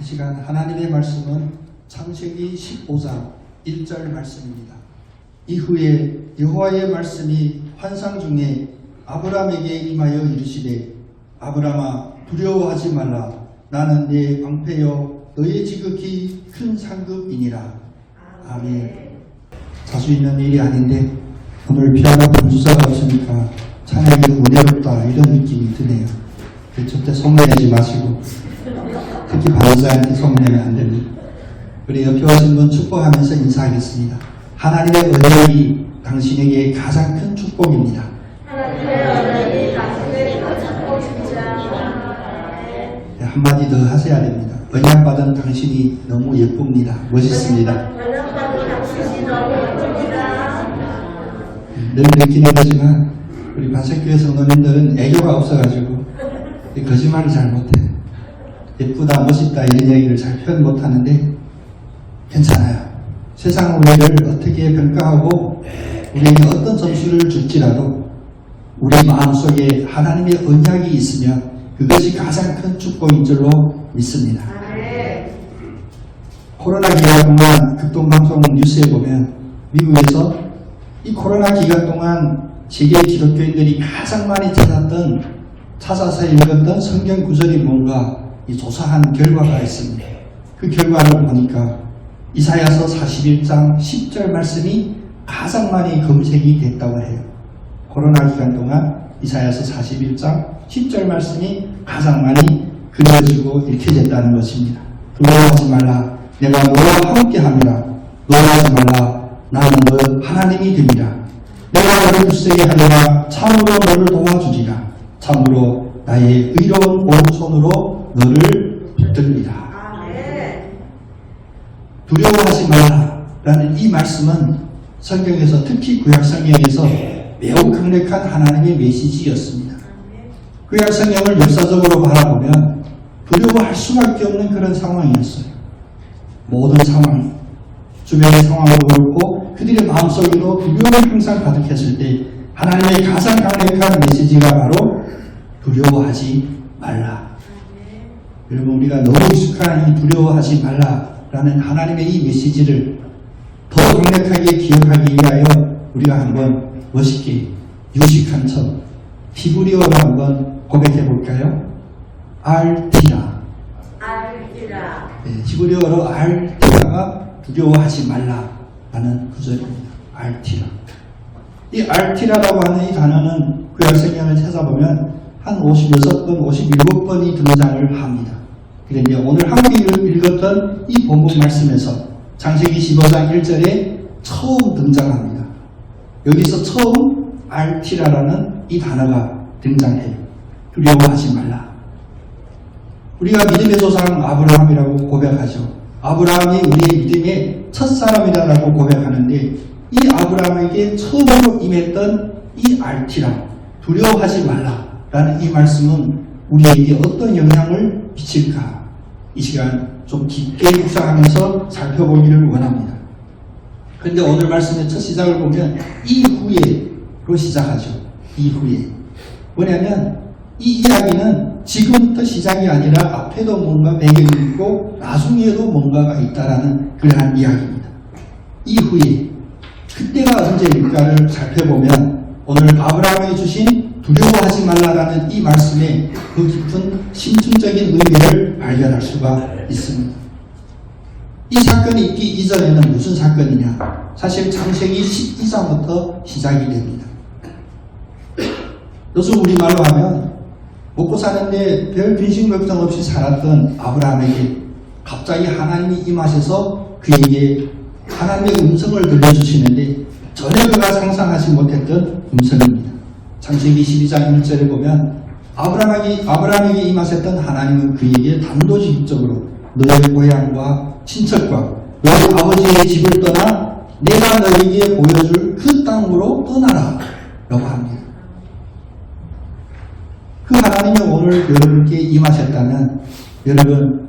이 시간 하나님의 말씀은 창세기 15장 1절 말씀입니다. 이후에 여호와의 말씀이 환상 중에 아브라함에게 임하여 이르시되 아브라함아 두려워하지 말라. 나는 네 방패여 너의 지극히 큰 상급이니라. 아멘. 자주 있는 일이 아닌데 오늘 피아노 반주자가 없으니까 찬양이 은혜롭다 이런 느낌이 드네요. 절대 소문내지 마시고 특히 반주자한테 소문내면 안 됩니다. 우리 옆에 오신 분 축복하면서 인사하겠습니다. 하나님의 은혜이 당신에게 가장 큰 축복입니다. 하나님의 은혜이 당신에게 큰 축복입니다. 네, 한마디 더 하셔야 됩니다. 언약받은 당신이 너무 예쁩니다. 멋있습니다. 언약받은 당신이 너무 예쁩니다. 늘 느끼는 거지만 우리 반석교회 성도님들은 애교가 없어가지고 거짓말을 잘 못해요. 예쁘다 멋있다 이런 얘기를 잘 표현 못하는데 괜찮아요. 세상 우리를 어떻게 평가하고 우리에게 어떤 점수를 줄지라도 우리 마음속에 하나님의 언약이 있으면 그것이 가장 큰 축복인 줄로 믿습니다. 코로나 기간 동안 극동방송 뉴스에 보면 미국에서 이 코로나 기간 동안 세계 기독교인들이 가장 많이 찾아서 읽었던 성경 구절이 뭔가 이 조사한 결과가 있습니다. 그 결과를 보니까 이사야서 41장 10절 말씀이 가장 많이 검색이 됐다고 해요. 코로나 기간 동안 이사야서 41장 10절 말씀이 가장 많이 그려지고 읽혀졌다는 것입니다. 두려워하지 말라. 내가 너와 함께함이라. 놀라지 말라. 나는 너 하나님이 됨이라. 내가 너를 굳세게 하리라. 참으로 너를 도와주리라. 참으로 나의 의로운 오른손으로 너를 붙들리라. 두려워하지 말라 라는 이 말씀은 성경에서 특히 구약성경에서 매우 강력한 하나님의 메시지였습니다. 구약성경을 역사적으로 바라보면 두려워할 수밖에 없는 그런 상황이었어요. 모든 상황, 주변의 상황도 그렇고 그들의 마음속에도 두려움이 항상 가득했을 때 하나님의 가장 강력한 메시지가 바로 두려워하지 말라. 여러분 우리가 너무 익숙한 이 두려워하지 말라 라는 하나님의 이 메시지를 더 강력하게 기억하기 위하여 우리가 한번 멋있게 유식한 척 히브리어로 한번 고백해 볼까요? 알티라. 네, 히브리어로 알티라가 두려워하지 말라 라는 구절입니다. 알티라. 이 알티라라고 하는 이 단어는 구약성경을 찾아보면 한 56번, 57번이 등장을 합니다. 그런데 오늘 함께 읽었던 이 본문 말씀에서 창세기 15장 1절에 처음 등장합니다. 여기서 처음 알티라라는 이 단어가 등장해요. 두려워하지 말라. 우리가 믿음의 조상 아브라함이라고 고백하죠. 아브라함이 우리의 믿음의 첫사람이라고 고백하는데 이 아브라함에게 처음으로 임했던 이 알티라, 두려워하지 말라라는 이 말씀은 우리에게 어떤 영향을 미칠까? 이 시간 좀 깊게 묵상하면서 살펴보기를 원합니다. 그런데 오늘 말씀의 첫 시작을 보면 이후에로 시작하죠. 이후에. 뭐냐면 이 이야기는 지금부터 시작이 아니라 앞에도 뭔가 배경이 있고 나중에도 뭔가가 있다라는 그러한 이야기입니다. 이후에 그때가 언제일까를 살펴보면 오늘 아브라함에게 주신 두려워하지 말라라는 이 말씀에 그 깊은 심층적인 의미를 발견할 수가 있습니다. 이 사건이 있기 이전에는 무슨 사건이냐? 사실 창세기 12장부터 시작이 됩니다. 요즘 우리말로 하면 먹고 사는데 별 근심 걱정 없이 살았던 아브라함에게 갑자기 하나님이 임하셔서 그에게 하나님의 음성을 들려주시는데 전혀 그가 상상하지 못했던 음성입니다. 창세기 12장 1절에 보면 아브라함에게 임하셨던 하나님은 그에게 단도직입적으로 너의 고향과 친척과 너의 아버지의 집을 떠나 내가 너에게 보여줄 그 땅으로 떠나라 라고 합니다. 그 하나님이 오늘 여러분께 임하셨다면 여러분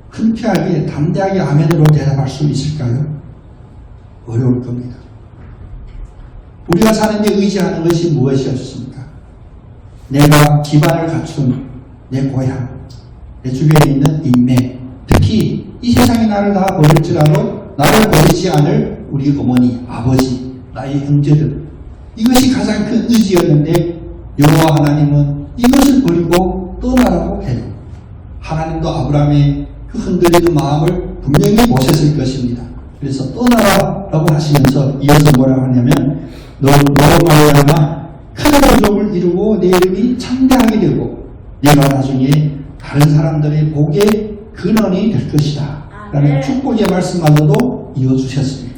흔쾌하게 담대하게 아멘으로 대답할 수 있을까요? 어려울 겁니다. 우리가 사는 데 의지하는 것이 무엇이었습니까? 내가 기반을 갖춘 내 고향, 내 주변에 있는 인맥, 특히 이 세상이 나를 다 버릴지라도 나를 버리지 않을 우리 어머니, 아버지, 나의 형제들, 이것이 가장 큰 의지였는데 여호와 하나님은 이것을 버리고 떠나라고 해요. 하나님도 아브라함의 그 흔들리는 마음을 분명히 보셨을 것입니다. 그래서 떠나라라고 하시면서 이어서 뭐라고 하냐면 너로 말미암아 큰 민족을 이루고 내 이름이 창대하게 되고 내가 나중에 다른 사람들의 복의 근원이 될 것이다 라는 축복의 말씀마저도 이어주셨습니다.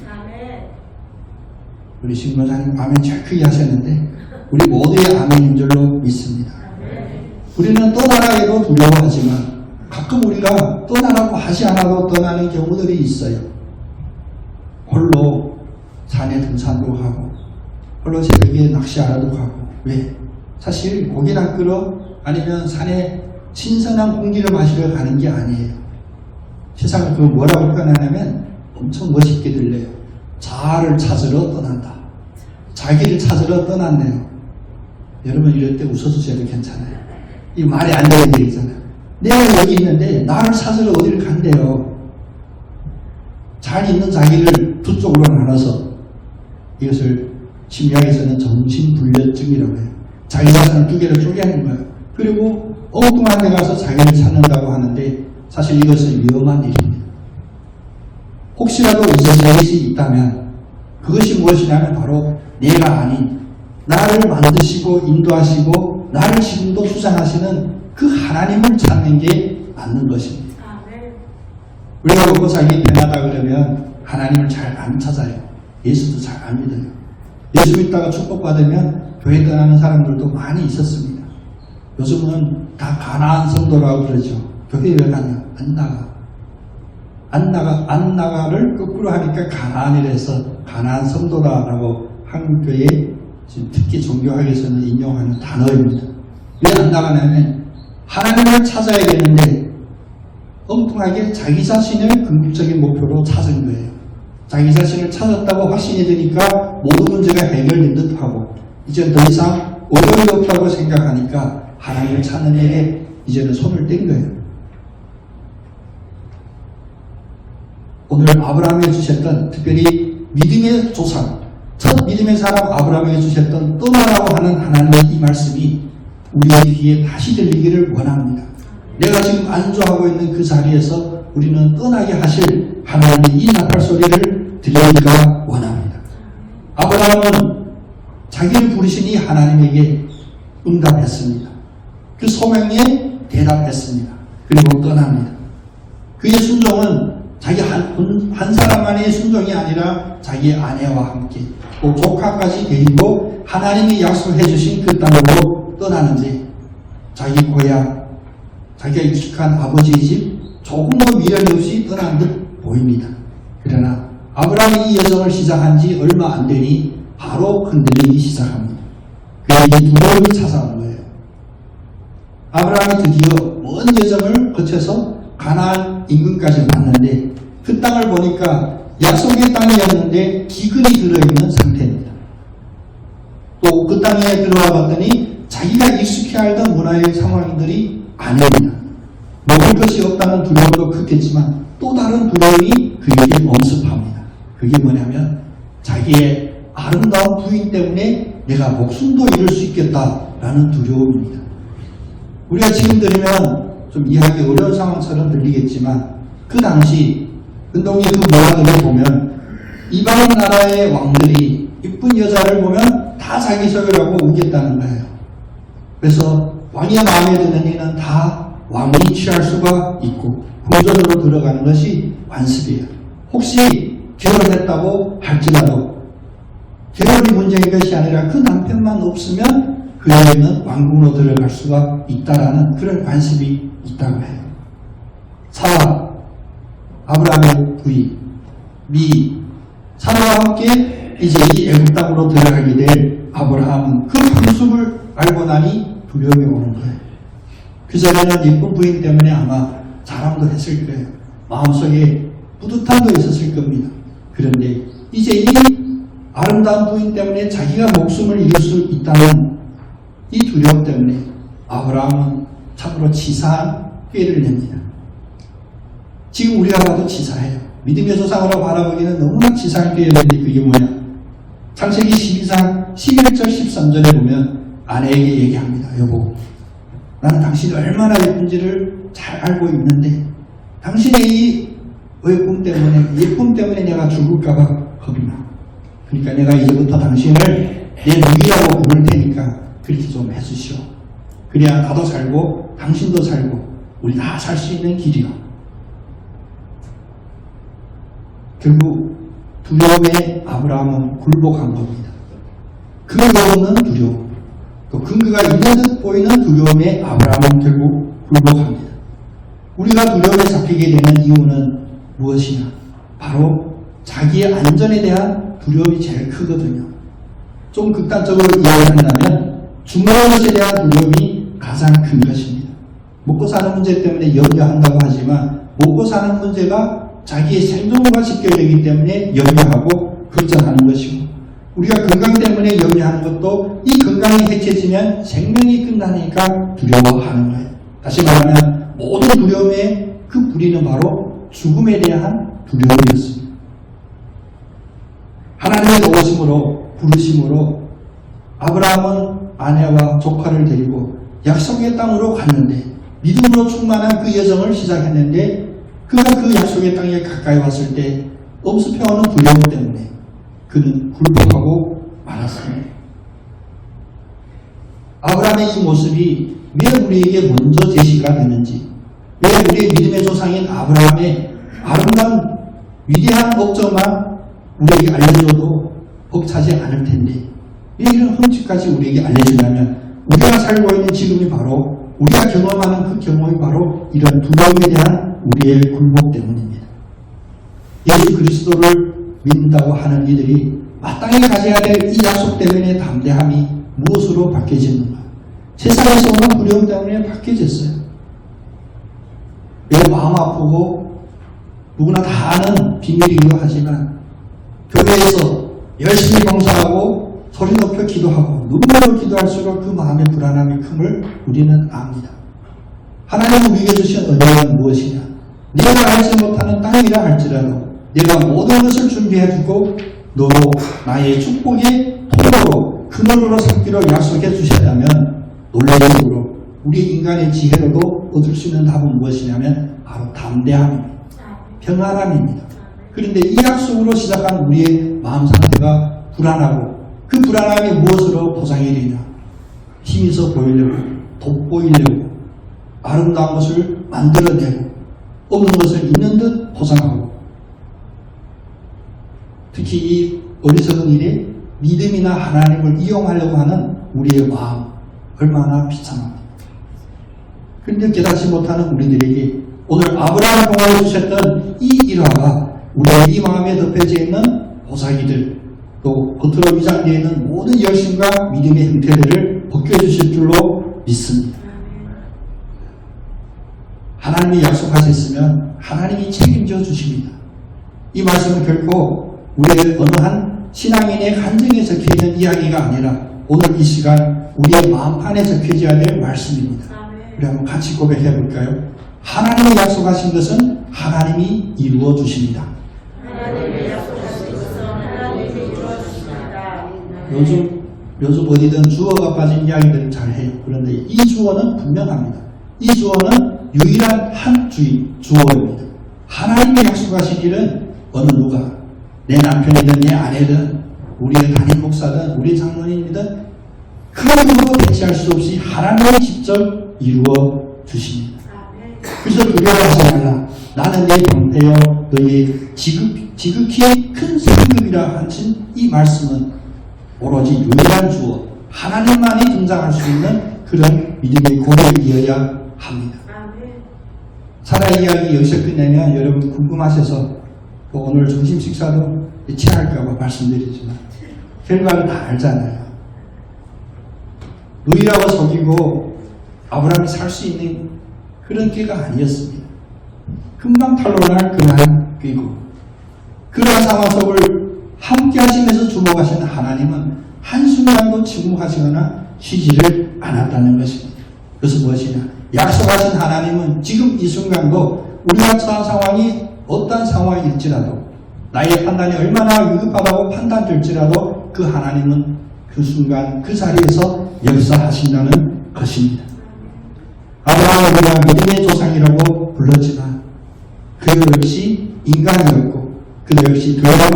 우리 신부장님 아멘 잘 크게 하셨는데 우리 모두의 아멘인 줄로 믿습니다. 우리는 떠나라 해도 두려워하지만 가끔 우리가 떠나라고 하지 않아도 떠나는 경우들이 있어요. 홀로 산에 등산도 가고 홀로 새벽에 낚시하러도 가고. 왜? 사실 고기나 끌어 아니면 산에 신선한 공기를 마시러 가는 게 아니에요. 세상을 그 뭐라고 표현하냐면 엄청 멋있게 들려요. 자아를 찾으러 떠난다. 자기를 찾으러 떠난대요. 여러분 이럴 때 웃어주셔도 괜찮아요. 이 말이 안 되는 얘기잖아요. 내가 여기 있는데 나를 찾으러 어디를 간대요. 잘 있는 자기를 두 쪽으로 나눠서 이것을 심리학에서는 정신분열증이라고 해요. 자기 자신을 두 개를 쪼개는 거예요. 그리고 엉뚱한 데 가서 자기를 찾는다고 하는데 사실 이것은 위험한 일입니다. 혹시라도 이것이 있다면 그것이 무엇이냐면 바로 내가 아닌 나를 만드시고 인도하시고 나를 지금도 수상하시는 그 하나님을 찾는 게 맞는 것입니다. 우리가 먹고 살기 편하다 그러면 하나님을 잘 안 찾아요. 예수도 잘 안 믿어요. 예수 믿다가 축복받으면 교회 떠나는 사람들도 많이 있었습니다. 요즘은 다 가나안 성도라고 그러죠. 교회 왜 가냐? 안 나가를 거꾸로 하니까 가나안이라서 가나안 성도라라고 한국교회 지금 특히 종교학에서는 인용하는 단어입니다. 왜 안 나가냐면 하나님을 찾아야겠는데 엉뚱하게 자기 자신을 궁극적인 목표로 찾은 거예요. 자기 자신을 찾았다고 확신이 드니까 모든 문제가 해결된 듯하고 이제 더 이상 어려움이 없다고 생각하니까 하나님을 찾는 일에 이제는 손을 뗀 거예요. 오늘 아브라함에게 주셨던 특별히 믿음의 조상, 첫 믿음의 사람 아브라함에게 주셨던 떠나라고 하는 하나님의 이 말씀이 우리의 귀에 다시 들리기를 원합니다. 내가 지금 안주하고 있는 그 자리에서 우리는 떠나게 하실 하나님의 이 나팔 소리를 들리기가 원합니다. 아브라함은 자기를 부르시니 하나님에게 응답했습니다. 그 소명에 대답했습니다. 그리고 떠납니다. 그의 순종은 자기 한 사람만의 순종이 아니라 자기의 아내와 함께 또 조카까지 데리고 하나님이 약속해 주신 그 땅으로 떠나는지 자기 고향, 자기가 익숙한 아버지의 집 조금도 미련이 없이 떠난 듯 보입니다. 그러나 아브라함이 이 여정을 시작한 지 얼마 안 되니 바로 흔들리기 시작합니다. 그에게 두려움이 찾아온 거예요. 아브라함이 드디어 먼 여정을 거쳐서 가나안 인근까지 왔는데 그 땅을 보니까 약속의 땅이었는데 기근이 들어있는 상태입니다. 또 그 땅에 들어와 봤더니 자기가 익숙해 알던 문화의 상황들이 아닙니다. 먹을 것이 없다는 두려움도 크겠지만 또 다른 두려움이 그에게 엄습합니다. 그게 뭐냐면 자기의 아름다운 부인 때문에 내가 목숨도 잃을 수 있겠다라는 두려움입니다. 우리가 지금 들으면 좀 이해하기 어려운 상황처럼 들리겠지만 그 당시 근동의 그 문화들을 보면 이방 나라의 왕들이 이쁜 여자를 보면 다 자기 소유라고 우겼다는 거예요. 그래서 왕의 마음에 드는 이는 다 왕이 취할 수가 있고 궁전으로 들어가는 것이 관습이에요. 혹시 결혼했다고 할지라도 결혼이 문제인 것이 아니라 그 남편만 없으면 그 여인은 왕궁으로 들어갈 수가 있다라는 그런 관습이 있다고 해요. 사라, 아브라함의 부인, 사라와 함께 이제 이 애굽 땅으로 들어가게 될 아브라함은 그 관습을 알고 나니 두려움이 오는 거예요. 그 전에는 예쁜 부인 때문에 아마 자랑도 했을 거예요. 마음속에 뿌듯함도 있었을 겁니다. 그런데 이제 이 아름다운 부인 때문에 자기가 목숨을 잃을 수 있다는 이 두려움 때문에 아브라함은 참으로 치사한 꾀를 냅니다. 지금 우리가 봐도 치사해요. 믿음의 조상으로 바라보기는 너무나 치사한 꾀였는데 그게 뭐냐? 창세기 12장 11절 13절에 보면 아내에게 얘기합니다. 여보, 나는 당신이 얼마나 예쁜지를 잘 알고 있는데 당신의 이 예쁨 때문에 내가 죽을까봐 겁이 나. 그러니까 내가 이제부터 당신을 내 누이라고 부를 테니까 그렇게 좀 해주시오. 그래야 나도 살고 당신도 살고 우리 다 살 수 있는 길이요. 결국 두려움에 아브라함은 굴복한 겁니다. 근거 없는 두려움, 또 근거가 있는 듯 보이는 두려움에 아브라함은 결국 굴복합니다. 우리가 두려움에 잡히게 되는 이유는 무엇이냐? 바로 자기의 안전에 대한 두려움이 제일 크거든요. 좀 극단적으로 이야기한다면 죽는 것에 대한 두려움이 가장 큰 것입니다. 먹고 사는 문제 때문에 염려한다고 하지만 먹고 사는 문제가 자기의 생존과 직결되기 때문에 염려하고 걱정하는 것이고, 우리가 건강 때문에 염려하는 것도 이 건강이 해쳐지면 생명이 끝나니까 두려워하는 거예요. 다시 말하면 모든 두려움의 그 뿌리는 바로 죽음에 대한 두려움이었습니다. 하나님의 도우심으로 부르심으로 아브라함은 아내와 조카를 데리고 약속의 땅으로 갔는데, 믿음으로 충만한 그 여정을 시작했는데, 그가 그 약속의 땅에 가까이 왔을 때 엄습해오는 두려움 때문에 그는 굴복하고 말았습니다. 아브라함의 이 모습이 왜 우리에게 먼저 제시가 되는지, 왜 우리의 믿음의 조상인 아브라함의 아름다운 위대한 업적만 우리에게 알려줘도 벅차지 않을 텐데 왜 이런 흠집까지 우리에게 알려주냐면, 우리가 살고 있는 지금이 바로, 우리가 경험하는 그 경험이 바로 이런 두려움에 대한 우리의 굴복 때문입니다. 예수 그리스도를 믿는다고 하는 이들이 마땅히 가져야 될 이 약속 때문에 담대함이 무엇으로 바뀌어지는가? 세상에서 오는 두려움 때문에 바뀌어졌어요. 매우 마음 아프고 누구나 다 아는 비밀이기도 하지만, 교회에서 열심히 봉사하고 소리 높여 기도하고 눈물로 기도할수록 그 마음의 불안함이 큼을 우리는 압니다. 하나님은 우리에게 주신 은혜는 무엇이냐? 내가 알지 못하는 땅이라 할지라도 내가 모든 것을 준비해두고 너로 나의 축복의 통로로 그늘로 삼기로 약속해 주셨다면, 논리적으로 우리 인간의 지혜로도 얻을 수 있는 답은 무엇이냐면 바로 담대함입니다. 평안함입니다. 그런데 이 약속으로 시작한 우리의 마음 상태가 불안하고, 그 불안함이 무엇으로 보상이 되냐? 힘있어 보이려고, 돋보이려고, 아름다운 것을 만들어내고, 없는 것을 있는 듯 포장하고, 특히 이 어리석은 일에 믿음이나 하나님을 이용하려고 하는 우리의 마음, 얼마나 비참합니다. 그런데 깨닫지 못하는 우리들에게 오늘 아브라함을 통하여 주셨던 이 일화가 우리의 이 마음에 덮여져 있는 보자기들, 또 겉으로 위장되어 있는 모든 열심과 믿음의 형태들을 벗겨주실 줄로 믿습니다. 하나님이 약속하셨으면 하나님이 책임져 주십니다. 이 말씀은 결코 우리의 어느 한 신앙인의 간증에 적혀있는 이야기가 아니라 오늘 이 시간 우리의 마음판에 적혀져야 될 말씀입니다. 우리 한번 같이 고백해 볼까요? 하나님이 약속하신 것은 하나님이 이루어 주십니다. 하나님의 약속하신 것은 하나님이 이루어 주십니다. 요즘 어디든 주어가 빠진 이야기들을 잘해요. 그런데 이 주어는 분명합니다. 이 주어는 유일한 한 주어입니다. 하나님이 약속하신 일은 어느 누가, 내 남편이든 내 아내든 우리의 담임 목사든 우리 장로님이든 그 누구도 대체할 수 없이 하나님이 직접 이루어 주십니다. 그래서 두려워하지 말라. 나는 내 병태여 너의 지극히 큰 상급이라 하신 이 말씀은 오로지 유일한 주어 하나님만이 등장할 수 있는 그런 믿음의 고백이어야 합니다. 사라 이야기 여기서 끝내면 여러분 궁금하셔서 오늘 점심 식사도 취할까봐 말씀드리지만 결과는 다 알잖아요. 누이라고 속이고 아브라함이 살 수 있는 그런 꾀가 아니었습니다. 금방 탄로날 그러한 꾀고, 그러한 상황 속을 함께 하시면서 주목하시는 하나님은 한순간도 침묵하시거나 쉬지를 않았다는 것입니다. 그것은 무엇이냐? 약속하신 하나님은 지금 이 순간도 우리가 처한 상황이 어떤 상황일지라도 나의 판단이 얼마나 위급하다고 판단될지라도 그 하나님은 그 순간 그 자리에서 역사하신다는 것입니다. 아브라함을 우리가 믿음의 조상이라고 불렀지만 그 역시 인간이었고 그 역시 여호와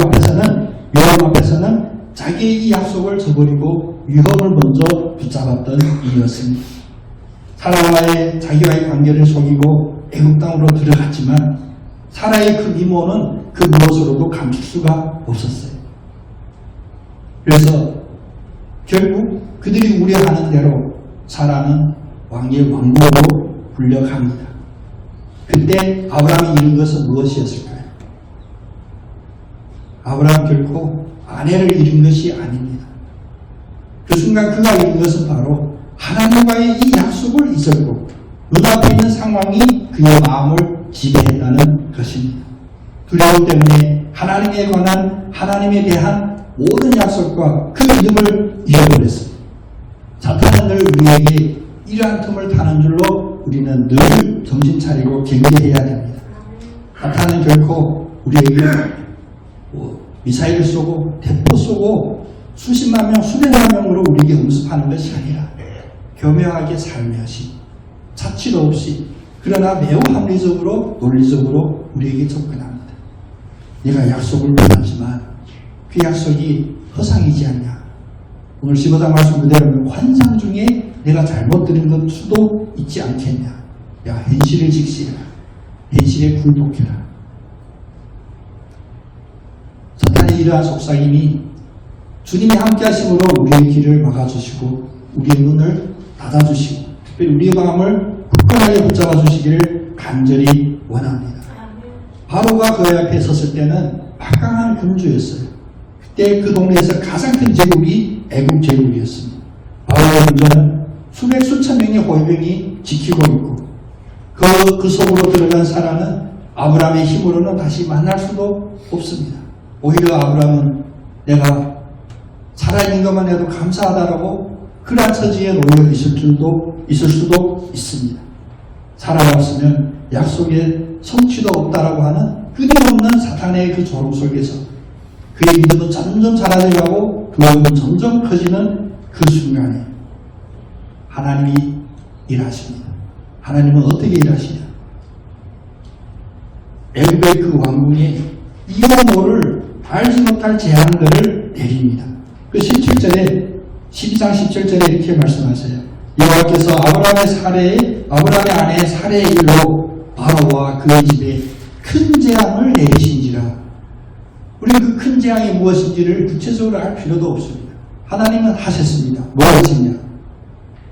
앞에서는 자기의 이 약속을 저버리고 위험을 먼저 붙잡았던 이였습니다. 사라와의 자기와의 관계를 속이고 애국 땅으로 들어갔지만 사라의 그 미모는 그 무엇으로도 감출 수가 없었어요. 그래서 결국 그들이 우려하는 대로 사라는 왕의 왕국으로 불려갑니다. 그때 아브라함이 이룬 것은 무엇이었을까요? 아브라함 결코 아내를 잃은 것이 아닙니다. 그 순간 그가 잃은 것은 바로 하나님과의 이 약속을 잊었고 눈앞에 있는 상황이 그의 마음을 지배했다는 것입니다. 두려움 때문에 하나님에 관한 하나님에 대한 모든 약속과 그 믿음을 잃어버렸습니다. 사탄은 늘 우리에게 이러한 틈을 타는 줄로 우리는 늘 정신 차리고 경계해야 됩니다. 사탄은 결코 우리에게 미사일을 쏘고 대포 쏘고 수십만 명, 수백만 명으로 우리에게 응습하는 것이 아니라 교묘하게 살며시 차치도 없이 그러나 매우 합리적으로 논리적으로 우리에게 접근합니다. 내가 약속을 받았지만 그 약속이 허상이지 않냐. 오늘 15장 말씀 그대로 환상 중에 내가 잘못 들은 것 수도 있지 않겠냐. 야, 현실을 직시해라. 현실에 굴복해라. 사탄의 이러한 속삭임이 주님이 함께 하심으로 우리의 길을 막아주시고 우리의 눈을 닫아주시고 특별히 우리의 마음을 굳건하게 붙잡아 주시기를 간절히 원합니다. 바로가 그 앞에 섰을 때는 막강한 군주였어요. 그때 그 동네에서 가장 큰 제국이 애국 제국이었습니다. 바로의 군주는 수백 수천 명의 호위병이 지키고 있고 그 속으로 들어간 사라는 아브라함의 힘으로는 다시 만날 수도 없습니다. 오히려 아브라함은 내가 살아있는 것만 해도 감사하다라고 그러한 처지에 놓여 있을 수도 있습니다. 살아왔으면 약속의 성취도 없다라고 하는 끊임없는 사탄의 그 조롱 속에서 그의 믿음은 점점 사라져가고 두려움은 점점 커지는 그 순간에 하나님이 일하십니다. 하나님은 어떻게 일하시냐? 애굽의 그 왕궁에 이유 모를 알지 못할 재앙들을 내립니다. 그 17절에 12장 17절에 이렇게 말씀하세요. 여호와께서 아브라함의 아내 사레의 일로 바로와 그의 집에 큰 재앙을 내리신지라. 우리는 그 큰 재앙이 무엇인지를 구체적으로 알 필요도 없습니다. 하나님은 하셨습니다. 무엇이냐?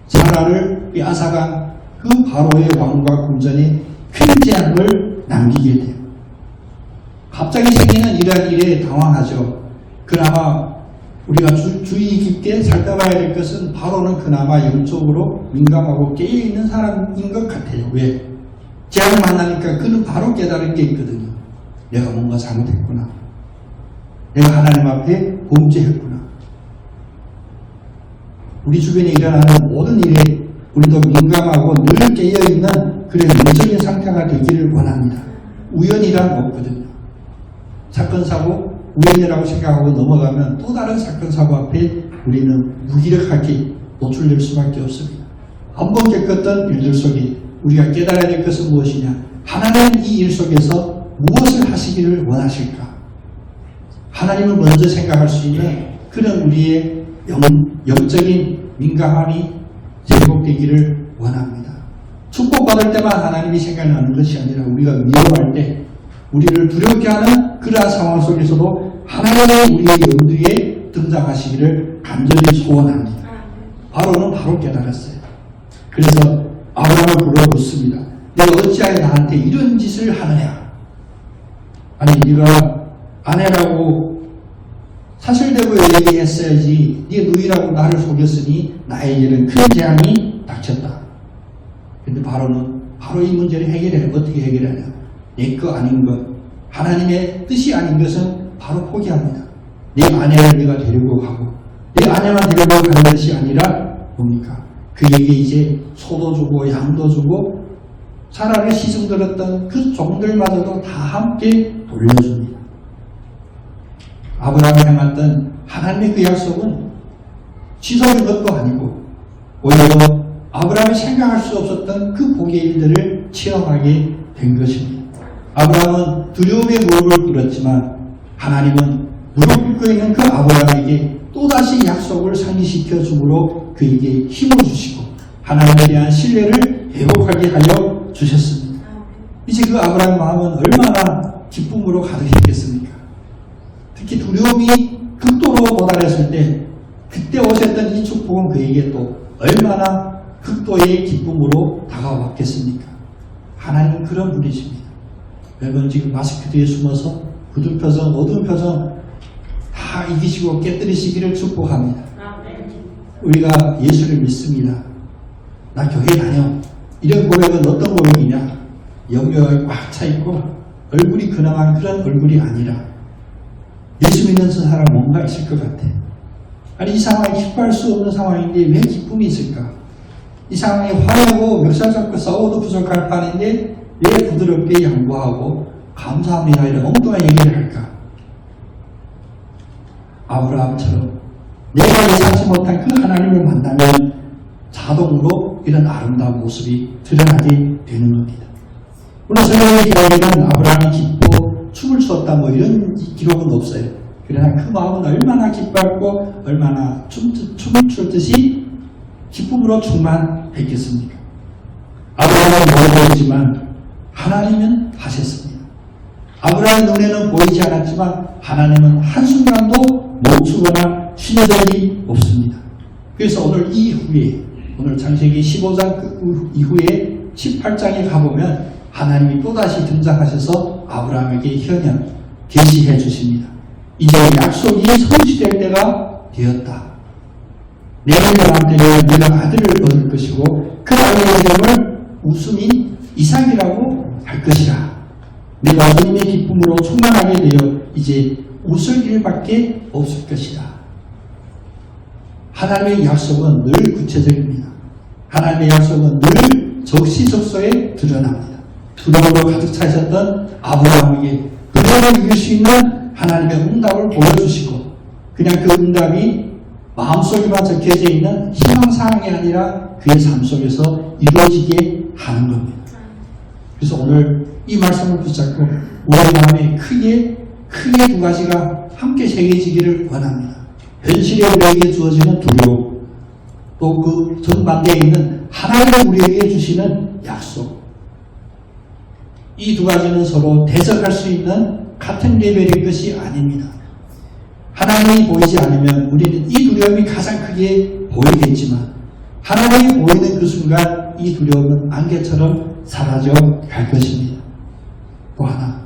사라를 빼앗아간 그 바로의 왕과 궁전에 큰 재앙을 남기게 돼요. 갑자기 생기는 이러한 일에 당황하죠. 그나마 우리가 주의 깊게 살펴봐야 될 것은 바로는 그나마 영적으로 민감하고 깨어있는 사람인 것 같아요. 왜? 재앙을 만나니까 그는 바로 깨달은 게 있거든요. 내가 뭔가 잘못했구나. 내가 하나님 앞에 범죄했구나. 우리 주변에 일어나는 모든 일에 우리도 민감하고 늘 깨어있는 그런 영적인 상태가 되기를 원합니다. 우연이란 없거든요. 사건, 사고, 우연이라고 생각하고 넘어가면 또 다른 사건, 사고 앞에 우리는 무기력하게 노출될 수밖에 없습니다. 한 번 겪었던 일들 속에 우리가 깨달아야 될 것은 무엇이냐? 하나님은 이 일 속에서 무엇을 하시기를 원하실까? 하나님을 먼저 생각할 수 있는 그런 우리의 영적인 민감함이 회복되기를 원합니다. 축복받을 때만 하나님이 생각나는 것이 아니라 우리가 위험할 때 우리를 두렵게 하는 그러한 상황 속에서도 하나님이 우리의 염두에 등장하시기를 간절히 소원합니다. 바로는 바로 깨달았어요. 그래서 아브라함을 불러 묻습니다. 내가 어찌하여 나한테 이런 짓을 하느냐? 아니 네가 아내라고 사실대로 얘기했어야지. 네 누이라고 나를 속였으니 나에게는 큰 재앙이 닥쳤다. 근데 바로는 바로 이 문제를 해결해. 어떻게 해결하냐? 내 거 아닌 것, 하나님의 뜻이 아닌 것은 바로 포기합니다. 내 아내를 네가 데리고 가고 내 아내만 데리고 가는 것이 아니라 뭡니까? 그에게 이제 소도 주고 양도 주고 차라리 시중 들었던 그 종들마저도 다 함께 돌려줍니다. 아브라함을 향했던 하나님의 그 약속은 취소된 것도 아니고 오히려 아브라함이 생각할 수 없었던 그 복의 일들을 체험하게 된 것입니다. 아브라함은 두려움의 무릎을 꿇었지만 하나님은 무릎 꿇고 있는 그 아브라함에게 또다시 약속을 상기시켜 주므로 그에게 힘을 주시고 하나님에 대한 신뢰를 회복하게 하여 주셨습니다. 이제 그 아브라함 마음은 얼마나 기쁨으로 가득했겠습니까? 특히 두려움이 극도로 도달했을 때 그때 오셨던 이 축복은 그에게 또 얼마나 극도의 기쁨으로 다가왔겠습니까? 하나님은 그런 분이십니다. 여러분 지금 마스크 뒤에 숨어서 굳은 표정, 어두운 표정 다 이기시고 깨뜨리시기를 축복합니다. 우리가 예수를 믿습니다. 나 교회 다녀. 이런 고백은 어떤 고백이냐? 영역이 꽉 차있고 얼굴이 근엄한 그런 얼굴이 아니라 예수 믿는 사람 뭔가 있을 것 같아. 아니 이 상황이 기뻐할 수 없는 상황인데 왜 기쁨이 있을까? 이 상황이 화내고 멱살 잡고 싸워도 부족할 판인데 왜 부드럽게 양보하고 감사합니다 이런 엉뚱한 얘기를 할까? 아브라함처럼 내가 예상치 못한 그 하나님을 만나면 자동으로 이런 아름다운 모습이 드러나게 되는 겁니다. 물론 성경의 기록에는 아브라함이 기뻐 춤을 추었다 뭐 이런 기록은 없어요. 그러나 그 마음은 얼마나 기뻐했고 얼마나 춤을 추듯이 기쁨으로 충만했겠습니까? 아브라함은 모르지만 하나님은 하셨습니다. 아브라함의 눈에는 보이지 않았지만 하나님은 한순간도 멈추거나 쉬는 적이 없습니다. 그래서 오늘 이후에 오늘 창세기 15장 이후에 18장에 가보면 하나님이 또다시 등장하셔서 아브라함에게 현현 계시해 주십니다. 이제 약속이 성취될 때가 되었다. 내가 사람 때문에 네가 아들을 얻을 것이고 그 아들의 이름을 웃음인 이삭이라고 할 것이라. 내가 주님의 기쁨으로 충만하게 되어 이제 웃을 일밖에 없을 것이다. 하나님의 약속은 늘 구체적입니다. 하나님의 약속은 늘 적시적소에 드러납니다. 두려움으로 가득 차셨던 아브라함에게 두려움을 이길 수 있는 하나님의 응답을 보여주시고 그냥 그 응답이 마음속에만 적혀져 있는 희망사항이 아니라 그의 삶 속에서 이루어지게 하는 겁니다. 그래서 오늘 이 말씀을 붙잡고 우리 마음에 크게 두 가지가 함께 새겨지기를 원합니다. 현실에 우리에게 주어지는 두려움, 또 그 정반대에 있는 하나님이 우리에게 주시는 약속. 이 두 가지는 서로 대적할 수 있는 같은 레벨의 것이 아닙니다. 하나님이 보이지 않으면 우리는 이 두려움이 가장 크게 보이겠지만 하나님이 보이는 그 순간 이 두려움은 안개처럼 사라져 갈 것입니다. 또 하나,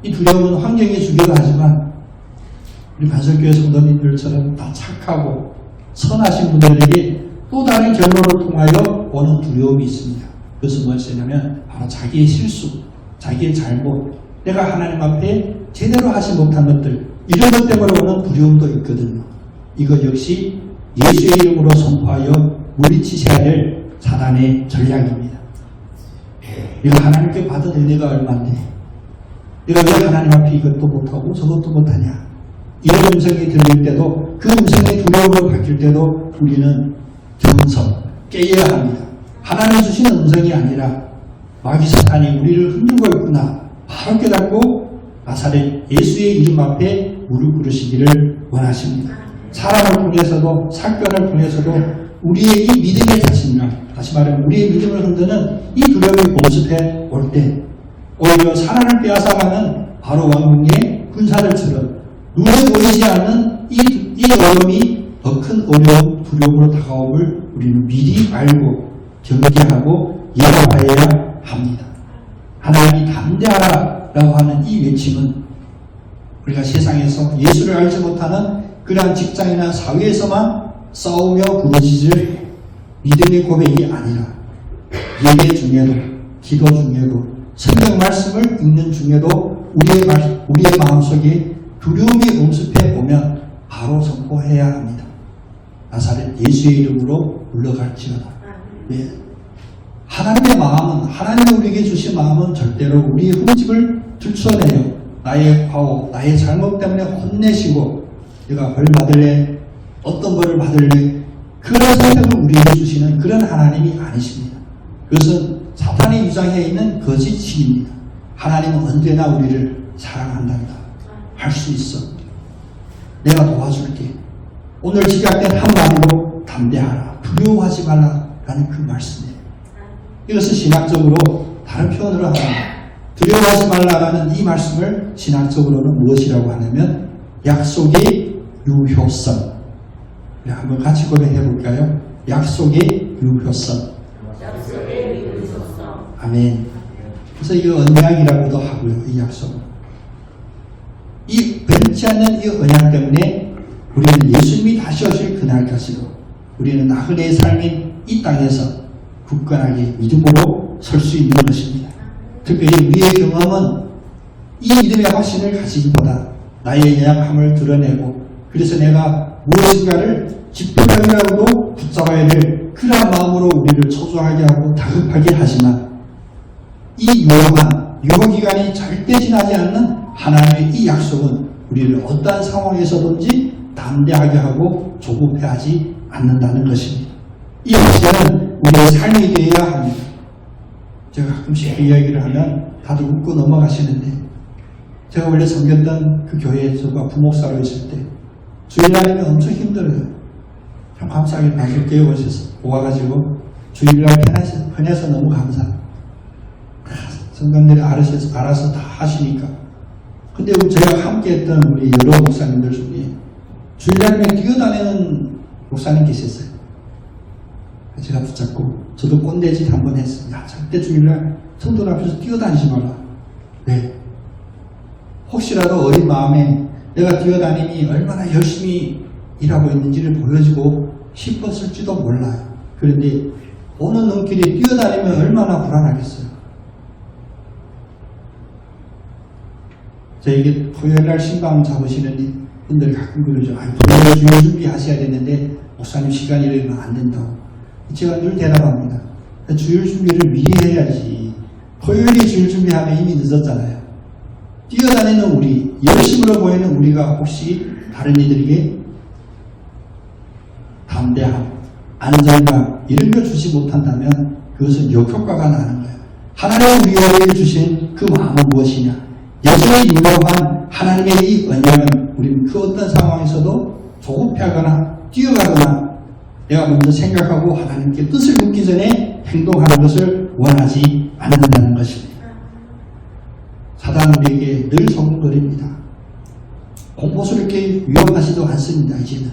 이 두려움은 환경이 주기도 하지만 우리 반석교회 성도님들처럼 다 착하고 선하신 분들에게 또 다른 결론을 통하여 오는 두려움이 있습니다. 그것은 무엇이냐면 바로 자기의 실수, 자기의 잘못, 내가 하나님 앞에 제대로 하지 못한 것들, 이런 것 때문에 오는 두려움도 있거든요. 이거 역시 예수의 이름으로 선포하여 물리치셔야 될 사단의 전략입니다. 내가 하나님께 받은 은혜가 얼마인데 내가 왜 하나님 앞에 이것도 못하고 저것도 못하냐, 이런 음성이 들릴 때도 그 음성의 두려움으로 바뀔 때도 우리는 정성 깨어야 합니다. 하나님 주시는 음성이 아니라 마귀 사탄이 우리를 흔들고 있구나 바로 깨닫고 나사렛 예수의 이름 앞에 무릎 꿇으시기를 원하십니다. 사람을 통해서도 사건을 통해서도 우리의 이 믿음의 자신감, 다시 말하면 우리의 믿음을 흔드는 이 두려움이 모습해 올 때 오히려 사람을 빼앗아가는 바로 왕궁의 군사들처럼 눈에 보이지 않는 이 어려움이 더 큰 어려움, 두려움으로 다가옴을 우리는 미리 알고 경계하고 예방하여야 합니다. 하나님이 담대하라 라고 하는 이 외침은 우리가 세상에서 예수를 알지 못하는 그러한 직장이나 사회에서만 싸우며 부르짖을 믿음의 고백이 아니라 예배 중에도 기도 중에도 성경 말씀을 읽는 중에도 우리의 마음속에 두려움이 엄습해 오면 바로 선포해야 합니다. 나사렛 예수의 이름으로 물러갈지어다. 예. 하나님의 마음은, 하나님이 우리에게 주신 마음은 절대로 우리의 흠집을 들춰내요. 나의 과오, 나의 잘못 때문에 혼내시고 내가 벌 받을래, 어떤 벌을 받을래, 그런 생각을 우리에게 주시는 그런 하나님이 아니십니다. 그것은 사탄이 유장해 있는 거짓입니다. 하나님은 언제나 우리를 사랑한단다. 할 수 있어. 내가 도와줄게. 오늘 지각된 한마디로 담대하라. 두려워하지 말라라는 그 말씀이에요. 이것을 신학적으로 다른 표현으로 하면 두려워하지 말라라는 이 말씀을 신학적으로는 무엇이라고 하냐면 약속의 유효성. 한번 같이 고백해 볼까요? 약속의 유효성. 약속의 유효성. 아멘. 그래서 이 언약이라고도 하고요. 이 약속. 이 변치 않는 이 언약 때문에 우리는 예수님이 다시 오실 그날까지도 우리는 나그네의 삶인 이 땅에서 굳건하게 믿음으로 설 수 있는 것입니다. 특별히 우리의 경험은 이 믿음의 확신을 가지기보다 나의 연약함을 드러내고 그래서 내가 무엇인가를 지표력이라고도 붙잡아야 될 그런 마음으로 우리를 초조하게 하고 다급하게 하지만 이 유효기간이 절대 지나지 않는 하나님의 이 약속은 우리를 어떠한 상황에서든지 담대하게 하고 조급해하지 않는다는 것입니다. 이 확신은 우리의 삶이 되어야 합니다. 제가 가끔씩 그 이야기를 하면 다들 웃고 넘어가시는데 제가 원래 섬겼던 그 교회에 저가 부목사로 있을 때 주일날이면 엄청 힘들어요. 참 감사하게 나중에 오셔서 모아가지고 주일날 편해서 너무 감사. 성도님들이 알아서 다 하시니까. 근데 제가 함께 했던 우리 여러 목사님들 중에 주일날에 뛰어다니는 목사님 계셨어요. 제가 붙잡고 저도 꼰대짓 한번 했어요. 야, 절대 주일날 성도 앞에서 뛰어다니지 말라. 네. 혹시라도 어린 마음에 내가 뛰어다니니 얼마나 열심히 일하고 있는지를 보여주고 싶었을지도 몰라요. 그런데 오는 눈길에 뛰어다니면 얼마나 불안하겠어요. 저에게 토요일날 신방 잡으시는 분들이 가끔 그러죠. 토요일 주일 준비하셔야 되는데 목사님 시간이 이러면 안 된다고. 제가 늘 대답합니다. 주일 준비를 미리 해야지. 토요일에 주일 준비하면 이미 늦었잖아요. 뛰어다니는 우리, 열심으로 보이는 우리가 혹시 다른 이들에게 담대함, 안정감 이런 걸 주지 못한다면 그것은 역효과가 나는 거예요. 하나님이 우리에게 주신 그 마음은 무엇이냐? 여전히 유효한 하나님의 이 언약은 우리는 그 어떤 상황에서도 조급해하거나 뛰어가거나 내가 먼저 생각하고 하나님께 뜻을 묻기 전에 행동하는 것을 원하지 않는다는 것입니다. 사단은 우리에게 늘 소문거립니다. 공포스럽게 위협하지도 않습니다. 이제는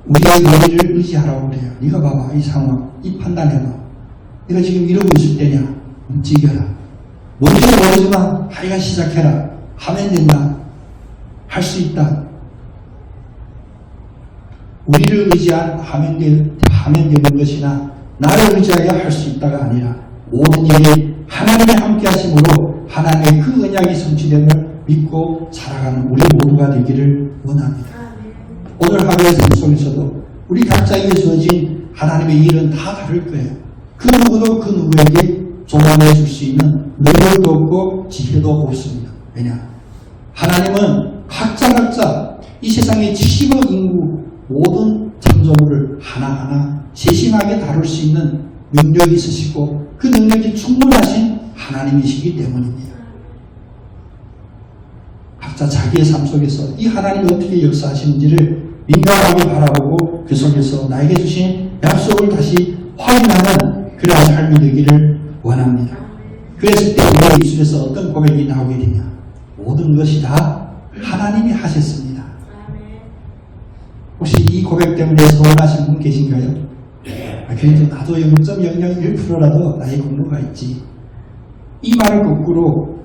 우리의 너희를 의지하라고 그래요. 네가 봐봐, 이 상황, 이 판단해봐. 네가 지금 이러고 있을 때냐? 움직여라. 뭔지는 모르지만 하여간 시작해라. 하면 된다. 할 수 있다. 우리를 의지한 하면 되는 것이나 나를 의지하여 할 수 있다가 아니라 모든 일에 하나님의 함께 하심으로 하나님의 그 언약이 성취됨을 믿고 살아가는 우리 모두가 되기를 원합니다. 오늘 하루의 삶 속에서도 우리 각자에게 주어진 하나님의 일은 다 다를 거예요. 그 누구도 그 누구에게 조언해 줄 수 있는 능력도 없고 지혜도 없습니다. 왜냐? 하나님은 각자 이 세상의 70억 인구 모든 창조물을 하나하나 세심하게 다룰 수 있는 능력이 있으시고 그 능력이 충분하신 하나님이시기 때문입니다. 각자 자기의 삶 속에서 이 하나님이 어떻게 역사하시는지를 민감하게 바라보고 그 속에서 나에게 주신 약속을 다시 확인하는 그러한 삶이 되기를 원합니다. 그랬을 때 우리의 입술에서 어떤 고백이 나오게 되냐? 모든 것이 다 하나님이 하셨습니다. 혹시 이 고백 때문에 서운하신 분 계신가요? 그래도 나도 0.001%라도 나의 공로가 있지. 이 말을 거꾸로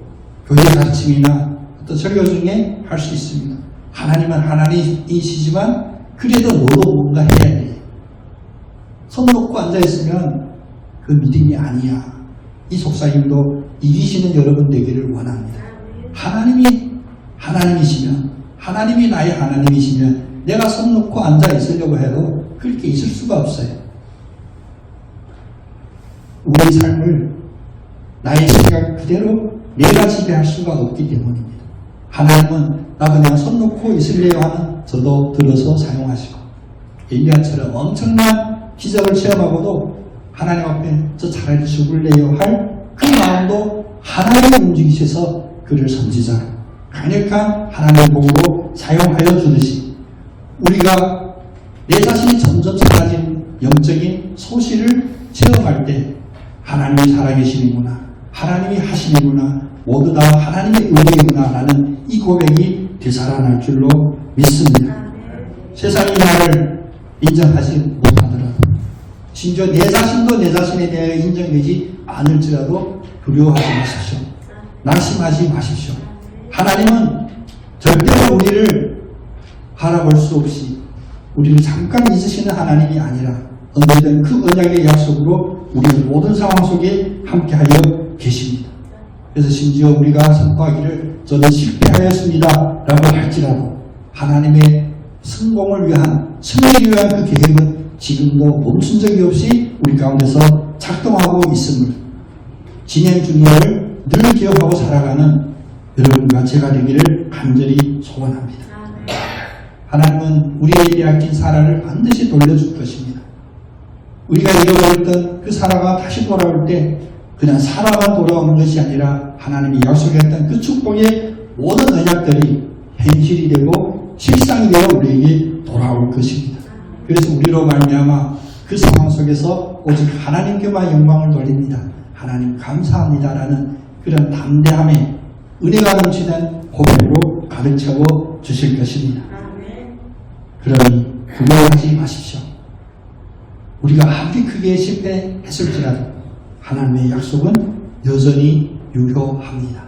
교회 가르침이나 어떤 설교 중에 할 수 있습니다. 하나님은 하나님이시지만 그래도 너도 뭔가 해야 돼. 손 놓고 앉아있으면 그 믿음이 아니야. 이 속삭임도 이기시는 여러분 되기를 원합니다. 하나님이시면, 하나님이 나의 하나님이시면 내가 손 놓고 앉아있으려고 해도 그렇게 있을 수가 없어요. 우리의 삶을 나의 생각 그대로 내가 지배할 수가 없기 때문입니다. 하나님은 나 그냥 손 놓고 있을래요 하는 저도 들어서 사용하시고 엘리야처럼 엄청난 기적을 체험하고도 하나님 앞에 저 차라리 죽을래요 할 그 마음도 하나님이 움직이셔서 그를 선지자 강력한 하나님의 공으로 사용하여 주듯이 우리가 내 자신이 점점 사라진 영적인 소실을 체험할 때 하나님이 살아계시는구나, 하나님이 하시는구나, 모두 다 하나님의 은혜이구나 라는 이 고백이 되살아날 줄로 믿습니다. 세상이 나를 인정하지 못하더라도 심지어 내 자신도 내 자신에 대해 인정되지 않을지라도 두려워하지 마십시오. 낙심하지 마십시오. 하나님은 절대로 우리를 바라볼 수 없이 우리를 잠깐 잊으시는 하나님이 아니라 언제든 그 언약의 약속으로 우리는 모든 상황 속에 함께하여 계십니다. 그래서 심지어 우리가 선포하기를 저는 실패하였습니다 라고 할지라도 하나님의 성공을 위한 승리를 위한 그 계획은 지금도 멈춘 적이 없이 우리 가운데서 작동하고 있음을 진행 중임을 늘 기억하고 살아가는 여러분과 제가 되기를 간절히 소원합니다. 하나님은 우리의 빼앗긴 사라를 반드시 돌려줄 것입니다. 우리가 잃어버렸던 그 사라가 다시 돌아올 때 그냥 사라만 돌아오는 것이 아니라 하나님이 약속했던 그 축복의 모든 언약들이 현실이 되고 실상이 되어 우리에게 돌아올 것입니다. 그래서 우리로 말미암아 그 상황 속에서 오직 하나님께만 영광을 돌립니다. 하나님 감사합니다라는 그런 담대함에 은혜가 넘치는 고백으로 가득 채워 주실 것입니다. 그러니 두려워하지 마십시오. 우리가 아무리 크게 실패했을지라도 하나님의 약속은 여전히 유효합니다.